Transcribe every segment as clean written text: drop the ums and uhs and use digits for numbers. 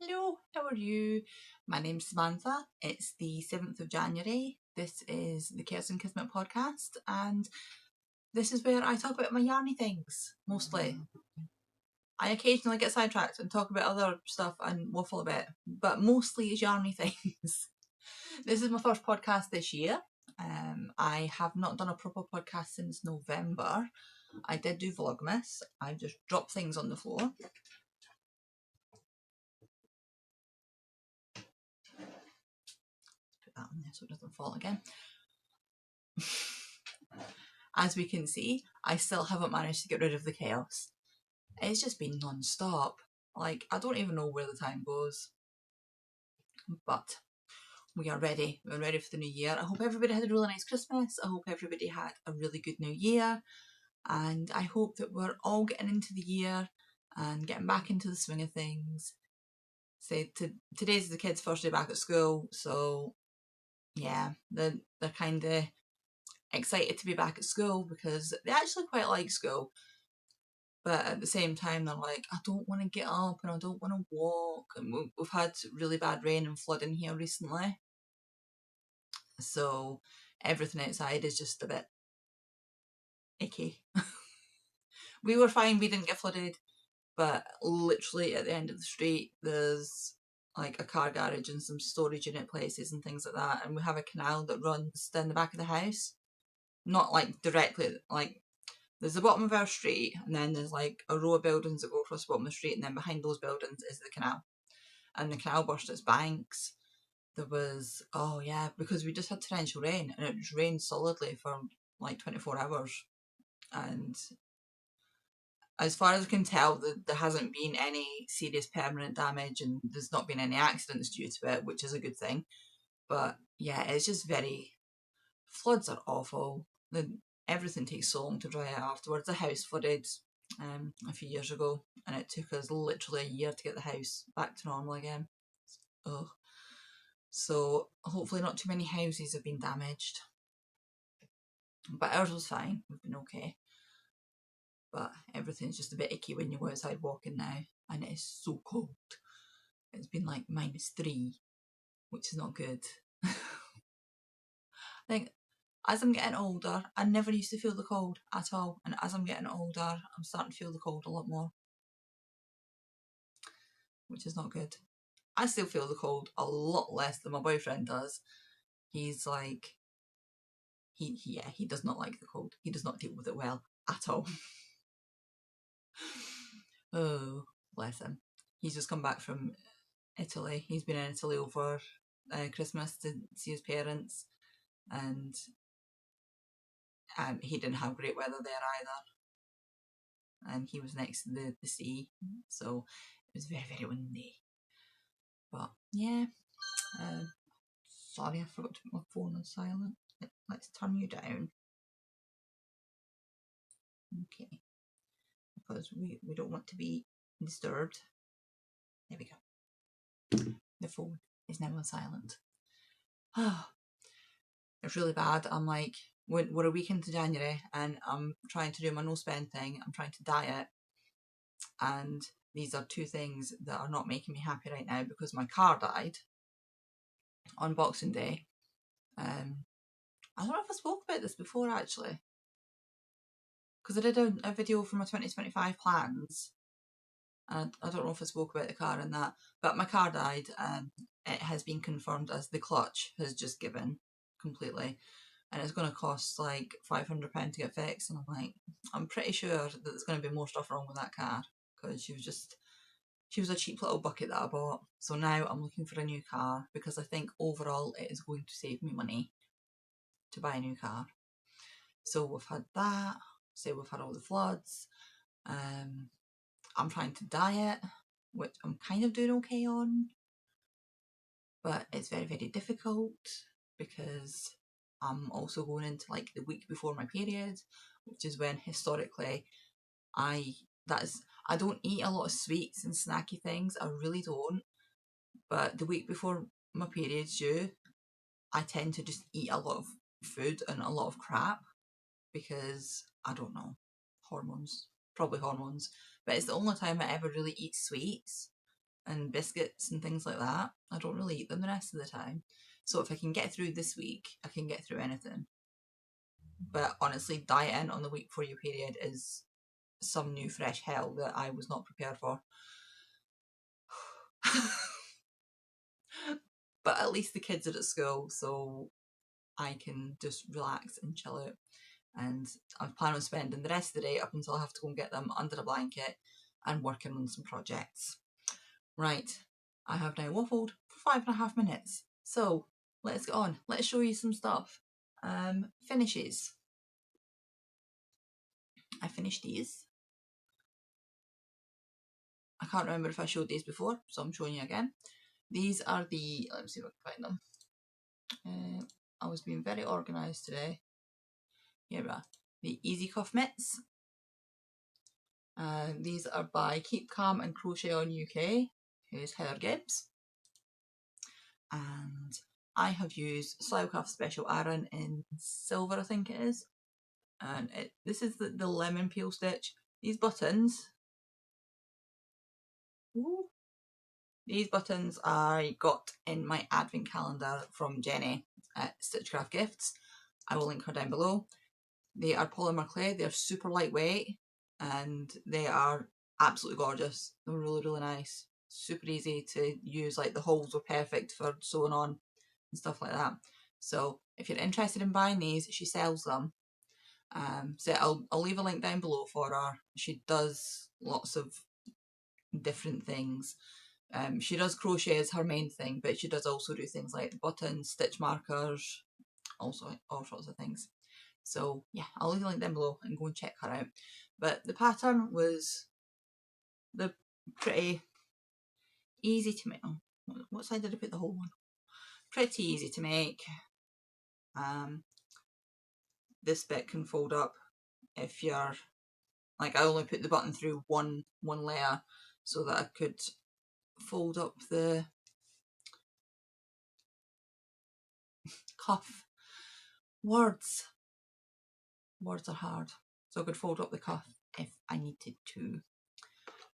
Hello, how are you? My name's Samantha. It's the 7th of January. This is the Khaos and Kismet podcast, and this is where I talk about my yarny things, mostly. I occasionally get sidetracked and talk about other stuff and waffle a bit, but mostly it's yarny things. This is my first podcast this year. I have not done a proper podcast since November. I did do Vlogmas. I just dropped things on the floor. Put that on there so it doesn't fall again. As we can see, I still haven't managed to get rid of the chaos. It's just been non-stop. Like, I don't even know where the time goes. But we are ready. We're ready for the new year. I hope everybody had a really nice Christmas. I hope everybody had a really good new year. And I hope that we're all getting into the year and getting back into the swing of things. Today's the kids' first day back at school, so yeah, they're kind of excited to be back at school because they actually quite like school. But at the same time, they're like, I don't want to get up and I don't want to walk. And we've had really bad rain and flooding here recently. So everything outside is just a bit icky. We were fine, we didn't get flooded. But literally at the end of the street, there's like a car garage and some storage unit places and things like that. And we have a canal that runs down the back of the house. Not like directly, like there's the bottom of our street, and then there's like a row of buildings that go across the bottom of the street, and then behind those buildings is the canal. And the canal burst its banks. There was, oh yeah, because we just had torrential rain, and it just rained solidly for like 24 hours. And as far as I can tell, there hasn't been any serious permanent damage, and there's not been any accidents due to it, which is a good thing. But yeah, it's just very, floods are awful. Everything takes so long to dry out afterwards. The house flooded a few years ago, and it took us literally a year to get the house back to normal again. Ugh. So hopefully not too many houses have been damaged. But ours was fine. We've been okay. But everything's just a bit icky when you go outside walking now, and it is so cold. It's been like -3, which is not good. I think as I'm getting older, I never used to feel the cold at all, and as I'm getting older, I'm starting to feel the cold a lot more, which is not good. I still feel the cold a lot less than my boyfriend does. He's like, he does not like the cold. He does not deal with it well at all. Oh, bless him. He's just come back from Italy. He's been in Italy over Christmas to see his parents, and he didn't have great weather there either. And he was next to the sea, so it was very, very windy. But yeah, sorry, I forgot to put my phone on silent. Let's turn you down. Okay, because we don't want to be disturbed. There we go. The phone is now on silent. It's really bad. I'm like, we're a week into January and I'm trying to do my no spend thing. I'm trying to diet, and these are two things that are not making me happy right now because my car died on Boxing Day. I don't know if I spoke about this before actually, because I did a video for my 2025 plans. And I don't know if I spoke about the car and that, but my car died and it has been confirmed as the clutch has just given completely, and it's going to cost like £500 to get fixed. And I'm like, I'm pretty sure that there's going to be more stuff wrong with that car because she was a cheap little bucket that I bought. So now I'm looking for a new car because I think overall it is going to save me money to buy a new car. So we've had that. Say we've had all the floods. I'm trying to diet, which I'm kind of doing okay on, but it's very, very difficult because I'm also going into like the week before my period, which is when historically I don't eat a lot of sweets and snacky things. I really don't. But the week before my period's due, I tend to just eat a lot of food and a lot of crap because I don't know, hormones, probably hormones. But it's the only time I ever really eat sweets. and biscuits and things like that. I don't really eat them the rest of the time. So if I can get through this week, I can get through anything. But honestly, dieting on the week before your period is some new fresh hell that I was not prepared for. But at least the kids are at school, so I can just relax and chill out. And I plan on spending the rest of the day up until I have to go and get them under a blanket and working on some projects. Right, I have now waffled for 5.5 minutes. So let's get on. Let's show you some stuff. Finishes. I finished these. I can't remember if I showed these before, so I'm showing you again. These are the, let me see if I can find them. I was being very organised today. Here we are. The Easy Cuff Mitts. These are by Keep Calm and Crochet on UK. Here's Heather Gibbs. And I have used Slough Cuff Special Aran in silver, I think it is. And this is the lemon peel stitch. These buttons, these buttons I got in my advent calendar from Jenny at Stitchcraft Gifts. I will link her down below. They are polymer clay, they're super lightweight and they are absolutely gorgeous. They're really, really nice. Super easy to use, like the holes were perfect for sewing on and stuff like that. So if you're interested in buying these, she sells them. So I'll leave a link down below for her. She does lots of different things. She does crochet as her main thing, but she does also do things like buttons, stitch markers, also all sorts of things. So yeah, I'll leave a link down below and go and check her out. But the pattern was pretty easy to make. What side did I put the whole one? Pretty easy to make. This bit can fold up if you're, like, I only put the button through one layer so that I could fold up the cuff. Words are hard. So I could fold up the cuff if I needed to.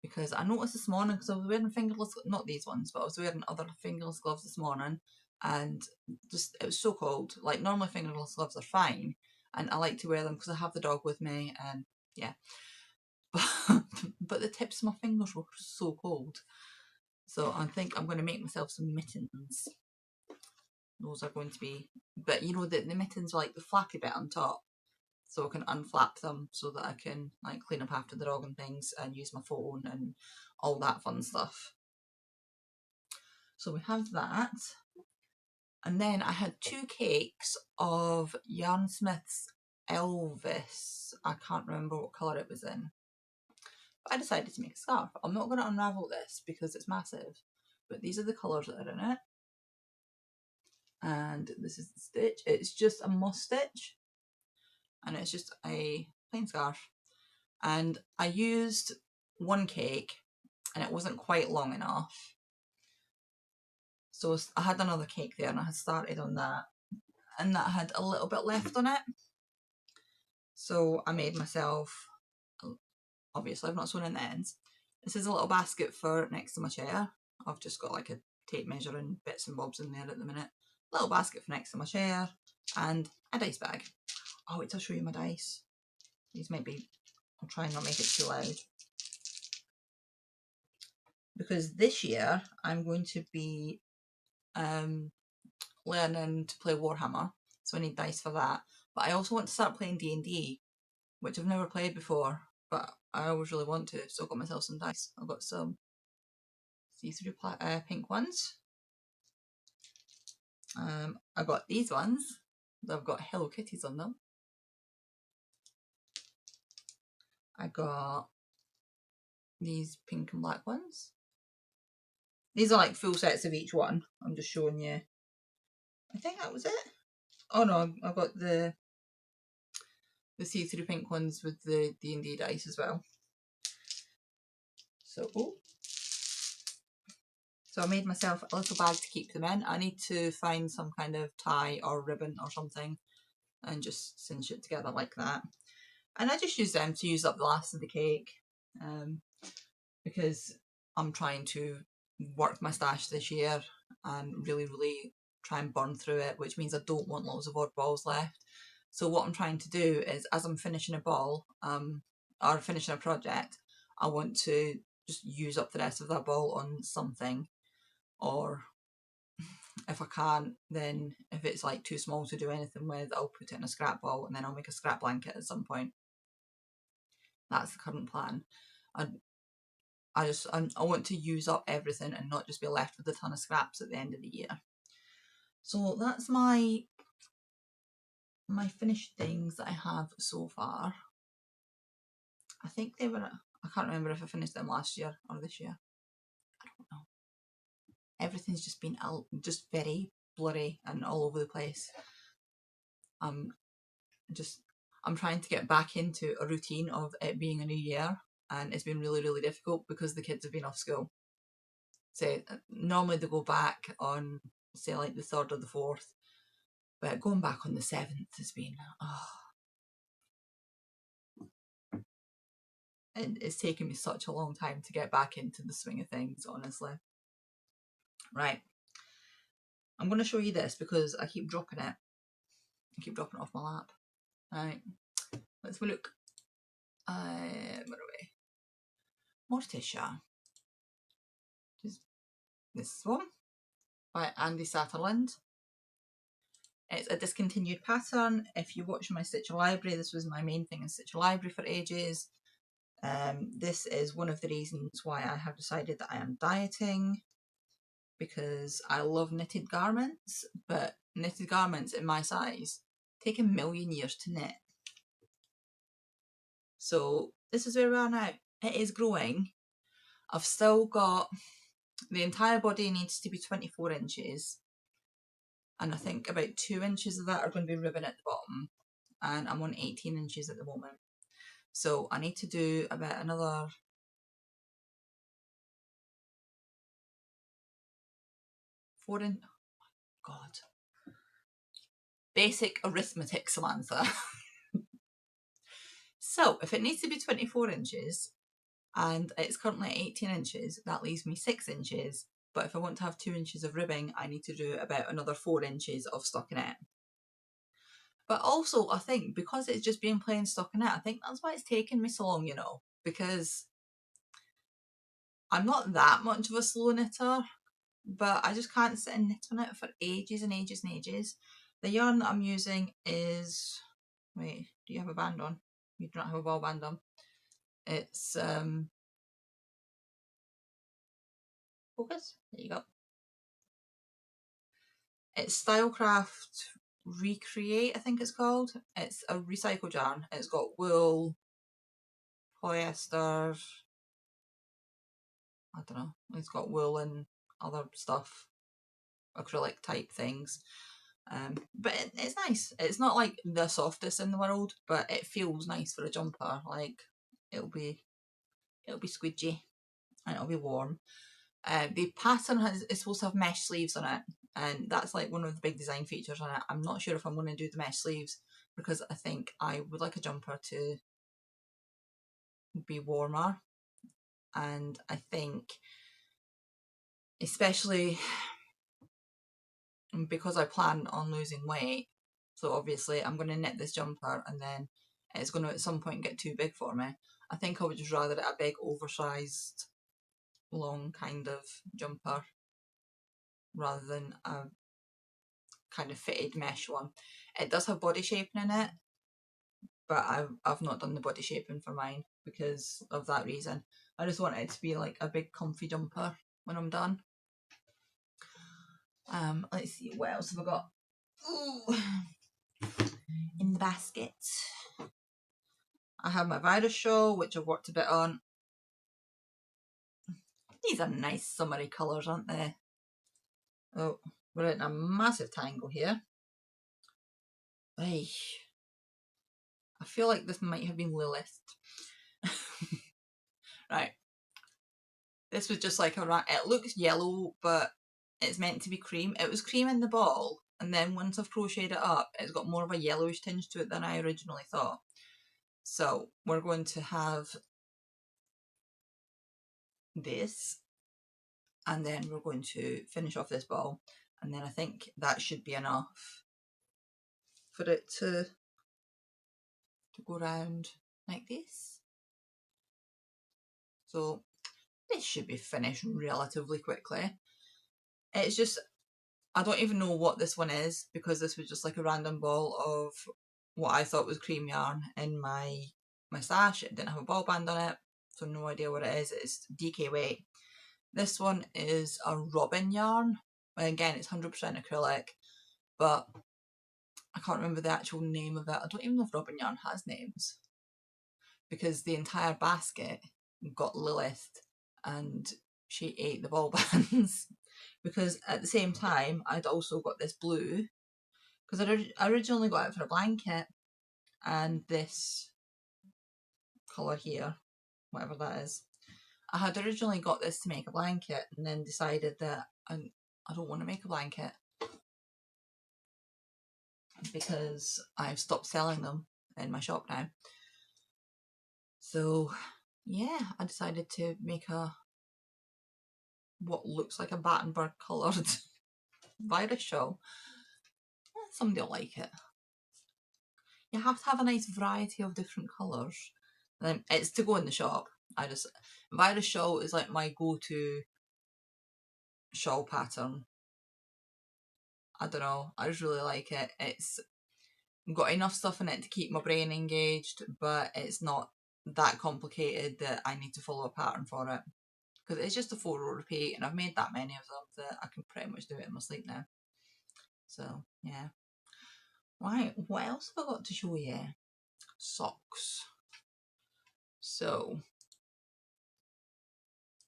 Because I noticed this morning, because I was wearing fingerless, not these ones, but I was wearing other fingerless gloves this morning, and just, it was so cold. Like, normally fingerless gloves are fine, and I like to wear them because I have the dog with me, and yeah. But the tips of my fingers were so cold. So I think I'm going to make myself some mittens. Those are going to be, but you know, the mittens are like the flappy bit on top. So I can unflap them so that I can, like, clean up after the dog and things and use my phone and all that fun stuff. So we have that. And then I had 2 cakes of Yarnsmith's Elvis. I can't remember what colour it was in. But I decided to make a scarf. I'm not going to unravel this because it's massive. But these are the colours that are in it. And this is the stitch. It's just a moss stitch. And it's just a plain scarf. And I used 1 cake and it wasn't quite long enough. So I had another cake there and I had started on that. And that had a little bit left on it. So I made myself, obviously I've not sewn in the ends. This is a little basket for next to my chair. I've just got like a tape measure and bits and bobs in there at the minute. Little basket for next to my chair and a dice bag. Oh, wait till I show you my dice. These might be, I'll try and not make it too loud. Because this year I'm going to be learning to play Warhammer, so I need dice for that. But I also want to start playing D&D, which I've never played before, but I always really want to, so I got myself some dice. I've got some see-through pink ones. I got these ones. They've got Hello Kitties on them. I got these pink and black ones. These are like full sets of each one. I'm just showing you. I think that was it. Oh no, I've got the see-through pink ones with the D&D dice as well. So, so I made myself a little bag to keep them in. I need to find some kind of tie or ribbon or something and just cinch it together like that. And I just use them to use up the last of the cake because I'm trying to work my stash this year and really try and burn through it, which means I don't want loads of odd balls left. So what I'm trying to do is, as I'm finishing a ball, or finishing a project, I want to just use up the rest of that ball on something, or if I can't, then if it's like too small to do anything with, I'll put it in a scrap ball and then I'll make a scrap blanket at some point. That's the current plan. I want to use up everything and not just be left with a ton of scraps at the end of the year. So that's my finished things that I have so far. I think they were, I can't remember if I finished them last year or this year. I don't know. Everything's just been just very blurry and all over the place. I'm trying to get back into a routine of it being a new year, and it's been really difficult because the kids have been off school. So normally they go back on, say, like the 3rd or the 4th, but going back on the 7th has been, it's taken me such a long time to get back into the swing of things, honestly. Right, I'm going to show you this because I keep dropping it. I keep dropping it off my lap. Right, let's have a look. Where are we? Morticia. This one by Andy Satterland. It's a discontinued pattern. If you watch my Stitcher Library, this was my main thing in Stitcher Library for ages. This is one of the reasons why I have decided that I am dieting, because I love knitted garments, but knitted garments in my size take 1,000,000 years to knit. So this is where we are now. It is growing. I've still got, the entire body needs to be 24 inches. And I think about 2 inches of that are going to be ribbon at the bottom. And I'm on 18 inches at the moment. So I need to do about another 4 in. Oh, God. Basic arithmetic, Samantha. So if it needs to be 24 inches and it's currently 18 inches, that leaves me 6 inches. But if I want to have 2 inches of ribbing, I need to do about another 4 inches of stockinette. But also, I think because it's just been plain stockinette, I think that's why it's taken me so long, you know, because I'm not that much of a slow knitter, but I just can't sit and knit on it for ages and ages and ages. The yarn that I'm using is, wait, do you have a band on? You do not have a ball band on. It's, focus, there you go. It's Stylecraft Recreate, I think it's called. It's a recycled yarn. It's got wool, polyester, I don't know, it's got wool and other stuff, acrylic type things. But it's nice. It's not like the softest in the world, but it feels nice for a jumper. Like it'll be squidgy and it'll be warm. The pattern is supposed to have mesh sleeves on it, and that's like one of the big design features on it. I'm not sure if I'm going to do the mesh sleeves because I think I would like a jumper to be warmer, and I think especially because I plan on losing weight, so obviously I'm going to knit this jumper and then it's going to at some point get too big for me. I think I would just rather it a big oversized long kind of jumper rather than a kind of fitted mesh one. It does have body shaping in it, but I've not done the body shaping for mine because of that reason. I just want it to be like a big comfy jumper when I'm done. Let's see, what else have I got? Ooh. In the basket, I have my virus show, which I've worked a bit on. These are nice summery colours, aren't they? Oh, we're in a massive tangle here. Ay. I feel like this might have been Lilith. Right. This was just like it looks yellow, but it's meant to be cream. It was cream in the ball, and then once I've crocheted it up, it's got more of a yellowish tinge to it than I originally thought. So we're going to have this, and then we're going to finish off this ball, and then I think that should be enough for it to go round like this. So this should be finished relatively quickly. It's just, I don't even know what this one is, because this was just like a random ball of what I thought was cream yarn in my stash. It didn't have a ball band on it, so no idea what it is. It's DK weight. This one is a robin yarn. Again, it's 100% acrylic, but I can't remember the actual name of it. I don't even know if robin yarn has names, because the entire basket got Lilith and she ate the ball bands. Because at the same time, I'd also got this blue, because I originally got it for a blanket, and this colour here, whatever that is. I had originally got this to make a blanket, and then decided that I don't want to make a blanket, because I've stopped selling them in my shop now. So yeah, I decided to make what looks like a Battenberg coloured virus shawl. Somebody will like it. You have to have a nice variety of different colours. It's to go in the shop. Virus shawl is like my go-to shawl pattern. I don't know, I just really like it. It's got enough stuff in it to keep my brain engaged, but it's not that complicated that I need to follow a pattern for it. Because it's just a 4-row repeat, and I've made that many of them that I can pretty much do it in my sleep now. So yeah. Right, what else have I got to show you? Socks. So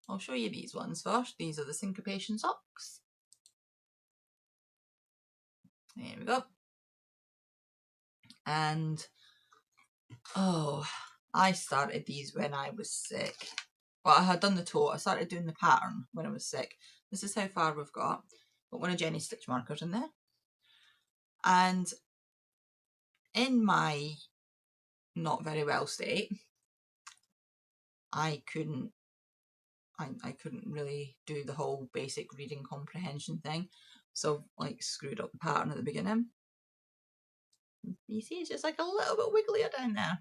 I'll show you these ones first. These are the syncopation socks. There we go. And oh, I started these when I was sick. Well, I had done the toe. I started doing the pattern when I was sick. This is how far we've got. Got one of Jenny's stitch markers in there. And in my not very well state, I couldn't really do the whole basic reading comprehension thing. So like screwed up the pattern at the beginning. You see, it's just like a little bit wigglier down there,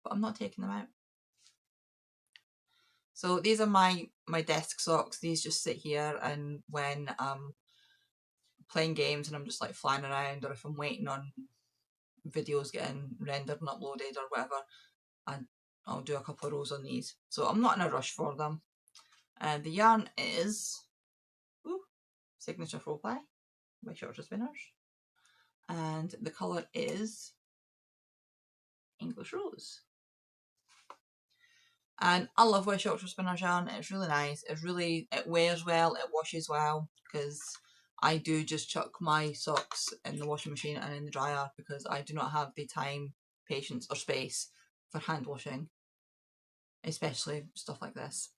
but I'm not taking them out. So these are my desk socks. These just sit here, and when I'm playing games and I'm just like flying around, or if I'm waiting on videos getting rendered and uploaded or whatever, I'll do a couple of rows on these. So I'm not in a rush for them. And the yarn is Signature Faux-Ply by Shorter Spinners, and the colour is English Rose. And I love West Yorkshire Spinners yarn. It's really nice. It wears well, it washes well, because I do just chuck my socks in the washing machine and in the dryer, because I do not have the time, patience or space for hand washing, especially stuff like this,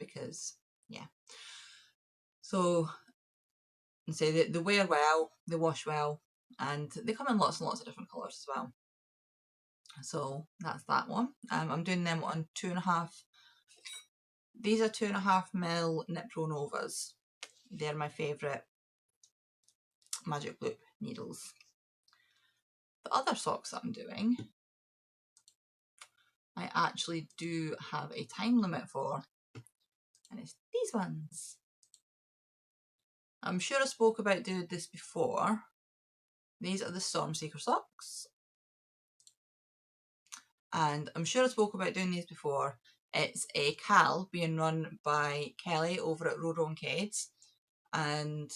because yeah. So say they wear well, they wash well, and they come in lots and lots of different colours as well. So that's that one. I'm doing them on 2.5. These are 2.5mm Knit Pro Novas. They're my favourite magic loop needles. The other socks that I'm doing, I actually do have a time limit for, and it's these ones. I'm sure I spoke about doing this before. These are the Stormseeker socks. And I'm sure I spoke about doing these before. It's a Cal being run by Kelly over at RowRowandKades, and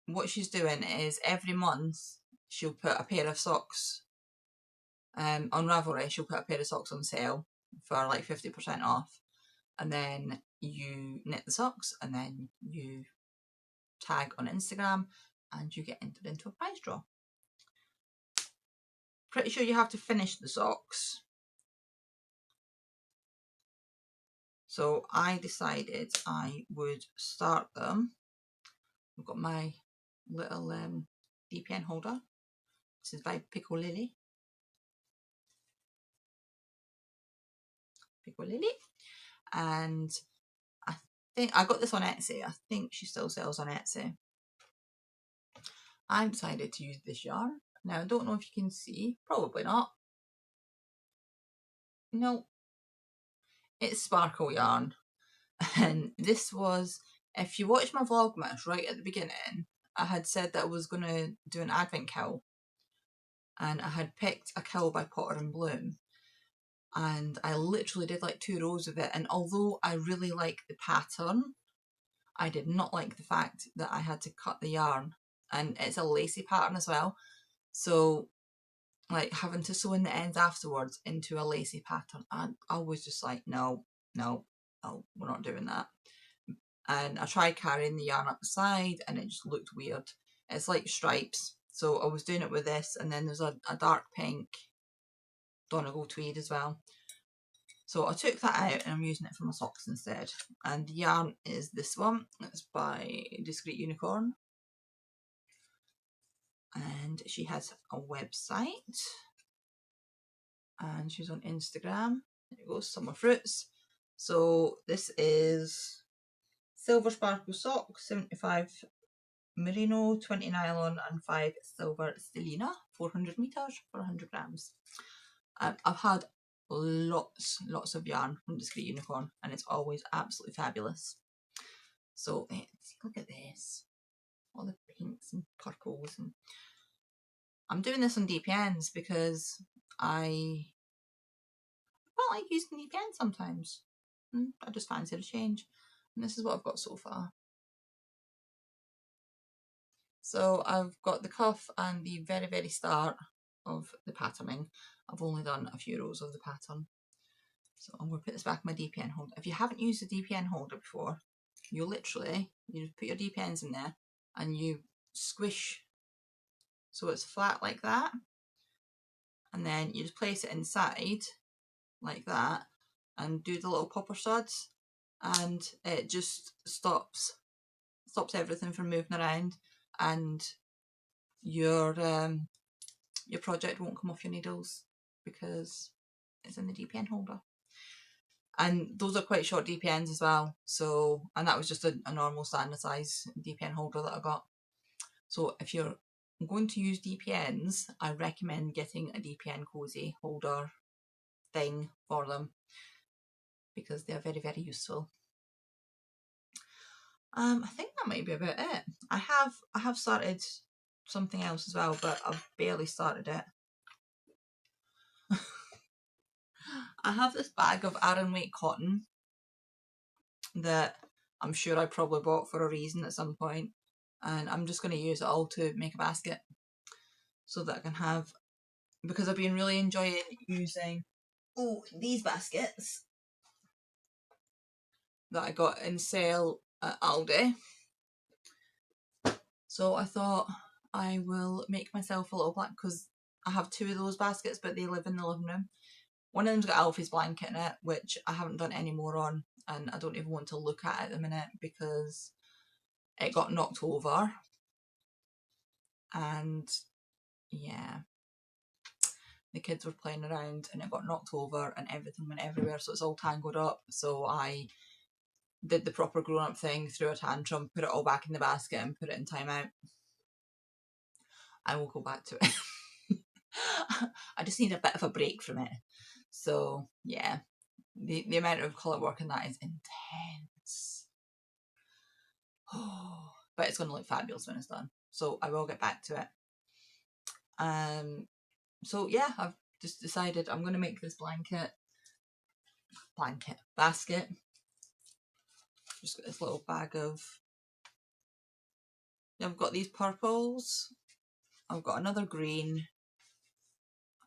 what she's doing is every month she'll put a pair of socks on Ravelry. She'll put a pair of socks on sale for like 50% off, and then you knit the socks, and then you tag on Instagram, and you get entered into a prize draw. Pretty sure you have to finish the socks. So I decided I would start them. I've got my little DPN holder. This is by Pickle Lily. And think I got this on Etsy. I think she still sells on Etsy. I decided to use this yarn. Now, I don't know if you can see. Probably not. No. It's sparkle yarn. And this was, if you watch my Vlogmas right at the beginning, I had said that I was going to do an advent cowl. And I had picked a cowl by Potter and Bloom. And I literally did like 2 rows of it. And although I really like the pattern, I did not like the fact that I had to cut the yarn. And it's a lacy pattern as well. So like having to sew in the ends afterwards into a lacy pattern, I was just like, no, we're not doing that. And I tried carrying the yarn up the side and it just looked weird. It's like stripes. So I was doing it with this, and then there's a dark pink Donegal tweed as well. So I took that out and I'm using it for my socks instead. And the yarn is this one. It's by Discreet Unicorn. And she has a website. And she's on Instagram. There it goes, Summer Fruits. So this is silver sparkle sock, 75 merino, 20 nylon and 5 silver stellina, 400 meters for 100 grams. I've had lots of yarn from Discreet Unicorn and it's always absolutely fabulous. So look at this, all the pinks and purples. And I'm doing this on DPNs because I don't like using DPN sometimes. I just fancy a change. And this is what I've got so far. So I've got the cuff and the very start of the patterning. I've only done a few rows of the pattern. So I'm going to put this back in my DPN holder. If you haven't used a DPN holder before, you literally, you put your DPNs in there and you squish so it's flat like that. And then you just place it inside like that and do the little popper studs, and it just stops everything from moving around, and your project won't come off your needles because it's in the DPN holder. And those are quite short DPNs as well. So, and that was just a normal standard size DPN holder that I got. So if you're going to use DPNs, I recommend getting a DPN cozy holder thing for them because they're very useful. I think that might be about it. I have started something else as well, but I've barely started it. I have this bag of Aran weight cotton that I'm sure I probably bought for a reason at some point, and I'm just going to use it all to make a basket so that I can have, because I've been really enjoying using these baskets that I got in sale at Aldi. So I thought I will make myself a little black, because I have 2 of those baskets but they live in the living room. One of them's got Alfie's blanket in it, which I haven't done any more on, and I don't even want to look at it at the minute because it got knocked over. And yeah, the kids were playing around and it got knocked over and everything went everywhere, so it's all tangled up. So I did the proper grown-up thing, threw a tantrum, put it all back in the basket and put it in timeout. I will go back to it. I just need a bit of a break from it. So yeah, the amount of colour work in that is intense. Oh, but it's going to look fabulous when it's done. So I will get back to it. So yeah, I've just decided I'm going to make this basket. Just got this little bag of, I've got these purples, I've got another green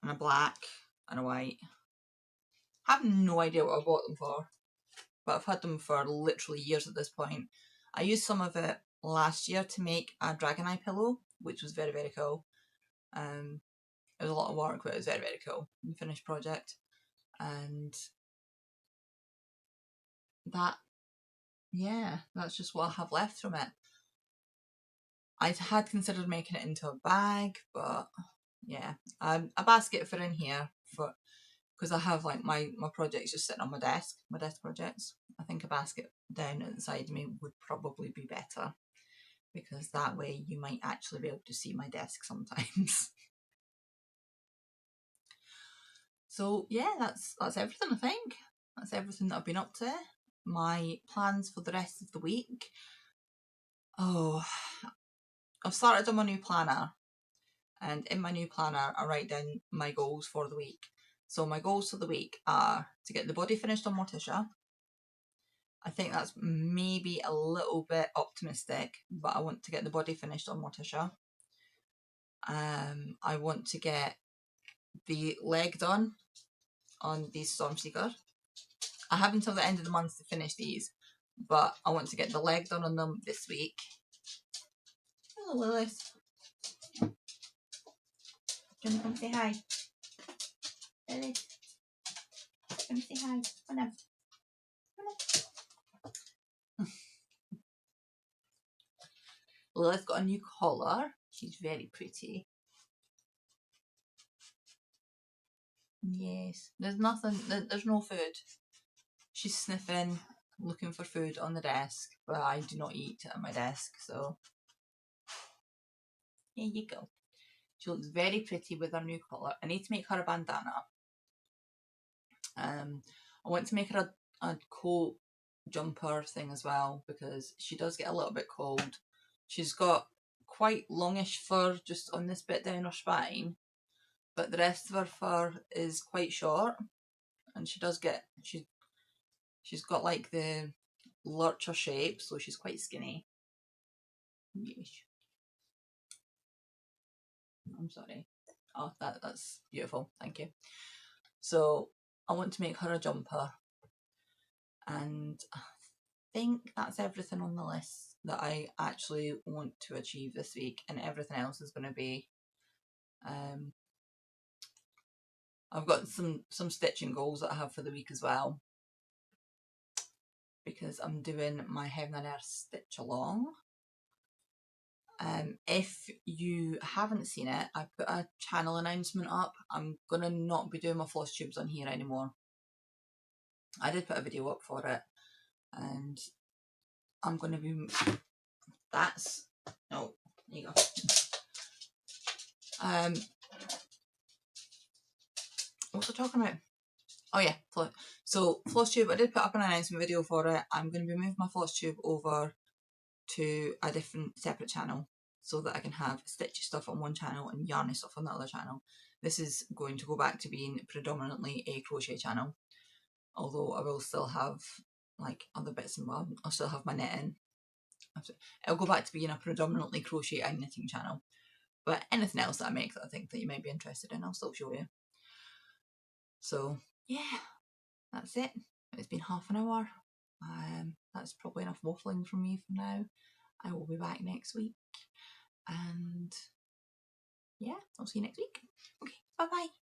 and a black and a white. I have no idea what I bought them for, but I've had them for literally years at this point. I used some of it last year to make a dragon eye pillow, which was very cool. It was a lot of work, but it was very cool. The finished project. And that, yeah, that's just what I have left from it. I had considered making it into a bag, but yeah, a basket for in here, for because I have like my projects just sitting on my desk projects. I think a basket down at the side of me would probably be better, because that way you might actually be able to see my desk sometimes. So yeah, that's everything, I think. That's everything that I've been up to. My plans for the rest of the week. Oh, I've started on my new planner, and in my new planner I write down my goals for the week. So my goals for the week are to get the body finished on Morticia. I think that's maybe a little bit optimistic, but I want to get the body finished on Morticia. I want to get the leg done on these Stormseeker. I have until the end of the month to finish these, but I want to get the leg done on them this week. Hello, Lilith. Do you want to come say hi? Lilith, come say hi. Come on. Lilith's got a new collar. She's very pretty. Yes, there's nothing, there's no food. She's sniffing, looking for food on the desk, but I do not eat at my desk, so there you go. She looks very pretty with her new collar. I need to make her a bandana. I want to make her a coat jumper thing as well, because she does get a little bit cold. She's got quite longish fur just on this bit down her spine, but the rest of her fur is quite short, and she does get, she's got like the lurcher shape, so she's quite skinny. Yes. I'm sorry. Oh, that's beautiful. Thank you. So I want to make her a jumper, and I think that's everything on the list that I actually want to achieve this week, and everything else is going to be I've got some stitching goals that I have for the week as well, because I'm doing my Heaven and Earth stitch along. If you haven't seen it, I put a channel announcement up. I'm gonna not be doing my floss tubes on here anymore. I did put a video up for it, and I'm gonna be, that's, no, there you go. What was I talking about? Oh yeah, so floss tube, I did put up an announcement video for it. I'm going to be moving my floss tube over to a different separate channel, so that I can have stitchy stuff on one channel and yarny stuff on the other channel. This is going to go back to being predominantly a crochet channel, although I will still have like other bits and bobs. I'll still have my knitting. It'll go back to being a predominantly crochet and knitting channel, but anything else that I make that I think that you might be interested in, I'll still show you. So yeah, that's it. It's been half an hour. That's probably enough waffling from me for now. I will be back next week, and yeah, I'll see you next week. Okay, bye bye.